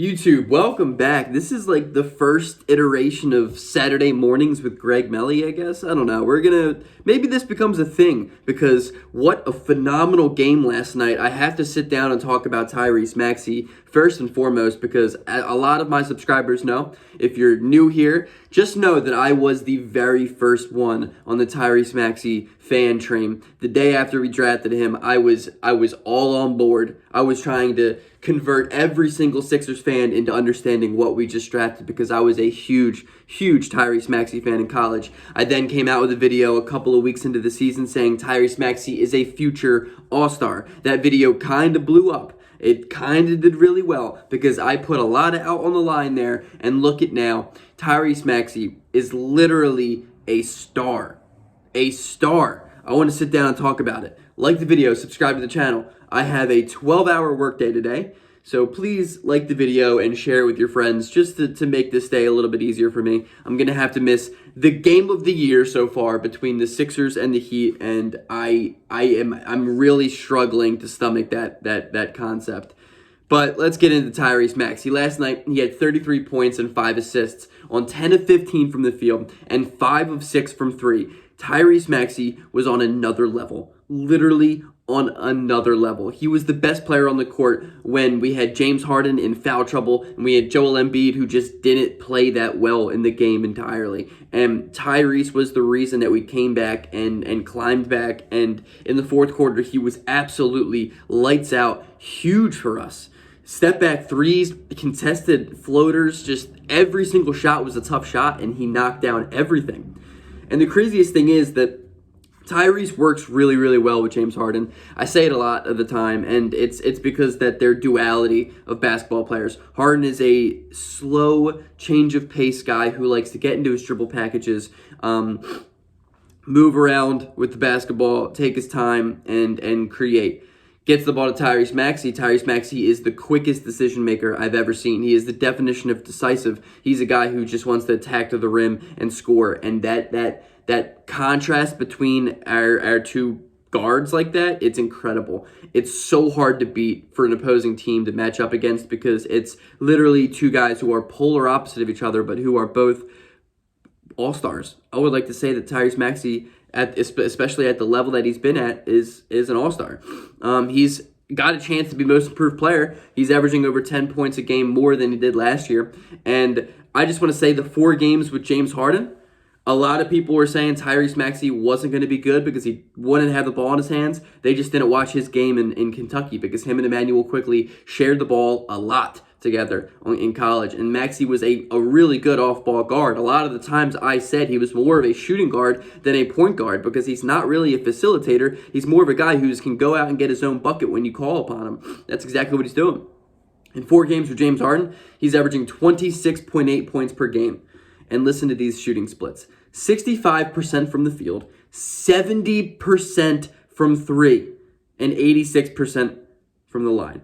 YouTube, welcome back. This is like the first iteration of Saturday mornings with Greg Melly, I guess. I don't know. Maybe this becomes a thing because what a phenomenal game last night. I have to sit down and talk about Tyrese Maxey first and foremost because a lot of my subscribers know. If you're new here, just know that I was the very first one on the Tyrese Maxey fan train. The day after we drafted him, I was all on board. I was trying to convert every single Sixers fan into understanding what we just drafted because I was a huge Tyrese Maxey fan in college. I then came out with a video a couple of weeks into the season saying Tyrese Maxey is a future All-Star. That video kind of blew up. It kind of did really well because I put a lot out on the line there, and look at now. Tyrese Maxey is literally a star. A star. I want to sit down and talk about it. Like the video, subscribe to the channel. I have a 12-hour workday today, so please like the video and share it with your friends just to make this day a little bit easier for me. I'm going to have to miss the game of the year so far between the Sixers and the Heat, and I'm really struggling to stomach that concept. But let's get into Tyrese Maxey. Last night, he had 33 points and 5 assists on 10 of 15 from the field and 5 of 6 from 3. Tyrese Maxey was on another level, literally on another level. He was the best player on the court when we had James Harden in foul trouble and we had Joel Embiid who just didn't play that well in the game entirely. And Tyrese was the reason that we came back and climbed back, and in the fourth quarter he was absolutely lights out, huge for us. Step back threes, contested floaters, just every single shot was a tough shot and he knocked down everything. And the craziest thing is that Tyrese works really well with James Harden. I say it a lot of the time, and it's because that their duality of basketball players. Harden is a slow change of pace guy who likes to get into his dribble packages, move around with the basketball, take his time, and create. Gets the ball to Tyrese Maxey. Tyrese Maxey is the quickest decision maker I've ever seen. He is the definition of decisive. He's a guy who just wants to attack to the rim and score. And that contrast between our two guards like that, it's incredible. It's so hard to beat for an opposing team to match up against because it's literally two guys who are polar opposite of each other, but who are both all-stars. I would like to say that Tyrese Maxey, especially at the level that he's been at, is an all-star. He's got a chance to be most improved player. He's averaging over 10 points a game more than he did last year. And I just want to say the 4 games with James Harden, a lot of people were saying Tyrese Maxey wasn't going to be good because he wouldn't have the ball in his hands. They just didn't watch his game in Kentucky because him and Emmanuel quickly shared the ball a lot together in college. And Maxey was a really good off-ball guard. A lot of the times I said he was more of a shooting guard than a point guard because he's not really a facilitator. He's more of a guy who can go out and get his own bucket when you call upon him. That's exactly what he's doing. In 4 games with James Harden, he's averaging 26.8 points per game. And listen to these shooting splits. 65% from the field, 70% from 3, and 86% from the line.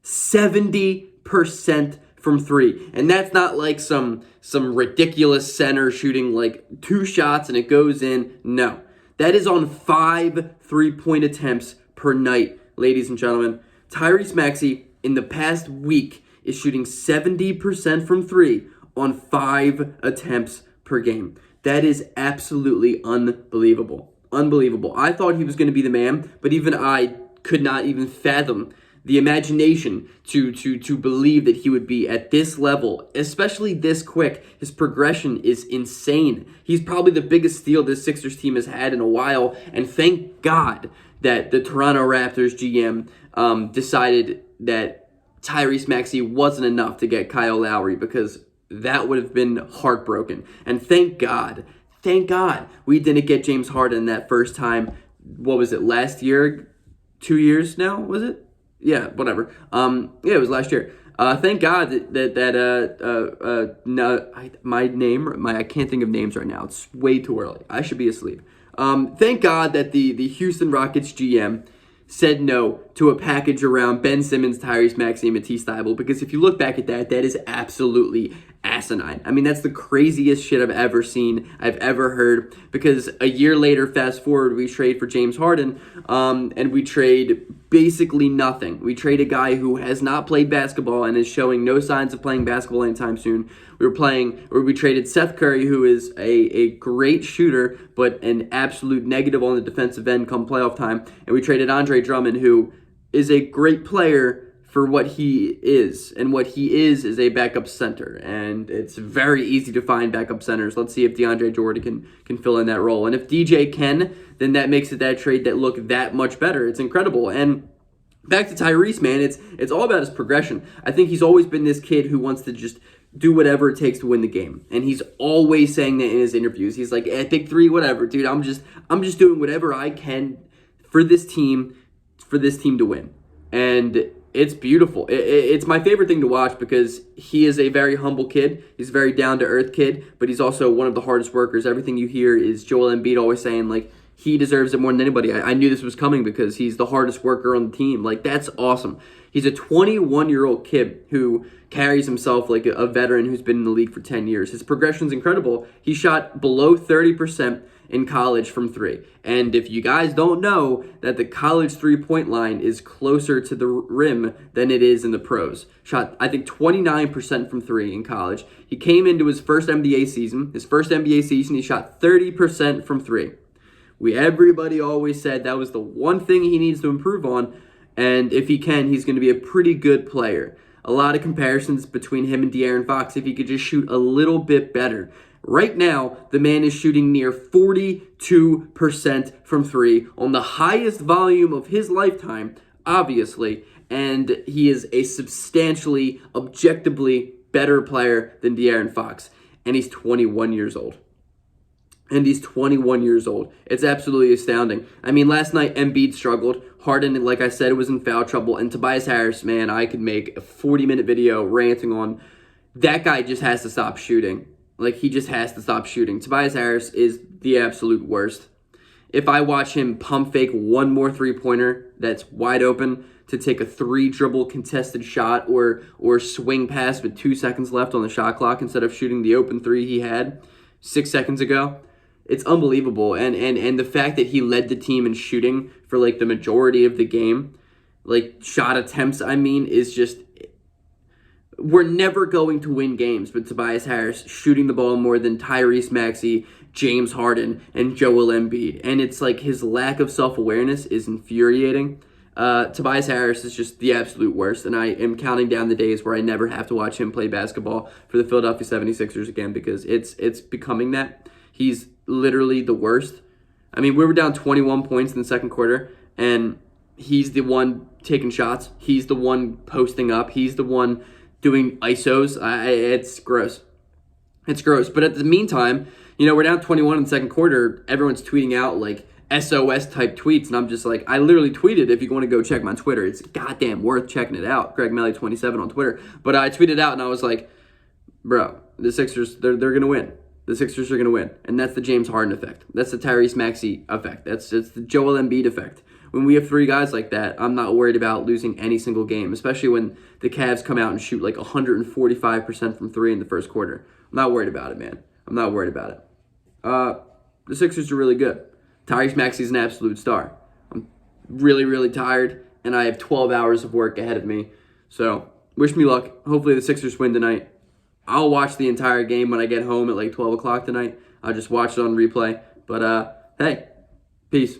70% from 3. And that's not like some ridiculous center shooting like 2 shots and it goes in. No. That is on 5 3-point attempts per night, ladies and gentlemen. Tyrese Maxey in the past week is shooting 70% from 3 on 5 attempts per game. That is absolutely unbelievable. Unbelievable. I thought he was going to be the man, but even I could not even fathom the imagination to believe that he would be at this level, especially this quick. His progression is insane. He's probably the biggest steal this Sixers team has had in a while, and thank God that the Toronto Raptors GM decided that Tyrese Maxey wasn't enough to get Kyle Lowry because that would have been heartbroken. And thank God we didn't get James Harden that first time. What was it, last year? 2 years now, was it? Yeah, whatever. Yeah, it was last year. Thank God I can't think of names right now. It's way too early. I should be asleep. Thank God that the Houston Rockets GM said no to a package around Ben Simmons, Tyrese Maxey, and Matisse Thybulle, because if you look back at that, that is absolutely asinine. I mean, that's the craziest shit I've ever seen, I've ever heard, because a year later, fast forward, we trade for James Harden, and we trade basically nothing. We trade a guy who has not played basketball and is showing no signs of playing basketball anytime soon. We traded Seth Curry, who is a great shooter, but an absolute negative on the defensive end come playoff time. And we traded Andre Drummond, who is a great player for what he is. And what he is a backup center. And it's very easy to find backup centers. Let's see if DeAndre Jordan can fill in that role. And if DJ can, then that makes it that trade that look that much better. It's incredible. And back to Tyrese, man, it's all about his progression. I think he's always been this kid who wants to just do whatever it takes to win the game. And he's always saying that in his interviews. He's like, big three, whatever, dude. I'm just doing whatever I can for this team to win. And it's beautiful. It's my favorite thing to watch because he is a very humble kid. He's a very down-to-earth kid, but he's also one of the hardest workers. Everything you hear is Joel Embiid always saying, like, he deserves it more than anybody. I knew this was coming because he's the hardest worker on the team. Like, that's awesome. He's a 21-year-old kid who carries himself like a veteran who's been in the league for 10 years. His progression's incredible. He shot below 30% in college from three. And if you guys don't know that the college three-point line is closer to the rim than it is in the pros. Shot, I think, 29% from three in college. He came into his first NBA season. He shot 30% from three. Everybody always said that was the one thing he needs to improve on, and if he can, he's going to be a pretty good player. A lot of comparisons between him and De'Aaron Fox if he could just shoot a little bit better. Right now, the man is shooting near 42% from three on the highest volume of his lifetime, obviously, and he is a substantially, objectively better player than De'Aaron Fox, and he's 21 years old. It's absolutely astounding. I mean, last night, Embiid struggled. Harden, like I said, was in foul trouble. And Tobias Harris, man, I could make a 40-minute video ranting on that guy just has to stop shooting. Like, he just has to stop shooting. Tobias Harris is the absolute worst. If I watch him pump fake one more three-pointer that's wide open to take a three-dribble contested shot or swing pass with 2 seconds left on the shot clock instead of shooting the open three he had 6 seconds ago, it's unbelievable. And the fact that he led the team in shooting for, like, the majority of the game, like, shot attempts, I mean, is just... We're never going to win games with Tobias Harris shooting the ball more than Tyrese Maxey, James Harden, and Joel Embiid. And it's like his lack of self-awareness is infuriating. Tobias Harris is just the absolute worst, and I am counting down the days where I never have to watch him play basketball for the Philadelphia 76ers again because it's becoming that. He's literally the worst. I mean, we were down 21 points in the second quarter, and he's the one taking shots. He's the one posting up. He's the one doing ISOs. It's gross. It's gross. But at the meantime, we're down 21 in the second quarter. Everyone's tweeting out, like, SOS type tweets, and I'm just like, I literally tweeted, if you want to go check my Twitter, it's goddamn worth checking it out, Greg Melly 27 on Twitter. But I tweeted out, and I was like, bro, the Sixers, they're going to win. The Sixers are going to win. And that's the James Harden effect. That's the Tyrese Maxey effect. It's the Joel Embiid effect. When we have three guys like that, I'm not worried about losing any single game, especially when the Cavs come out and shoot like 145% from three in the first quarter. I'm not worried about it, man. I'm not worried about it. The Sixers are really good. Tyrese Maxey's an absolute star. I'm really, really tired, and I have 12 hours of work ahead of me. So, wish me luck. Hopefully the Sixers win tonight. I'll watch the entire game when I get home at like 12 o'clock tonight. I'll just watch it on replay. But, hey, peace.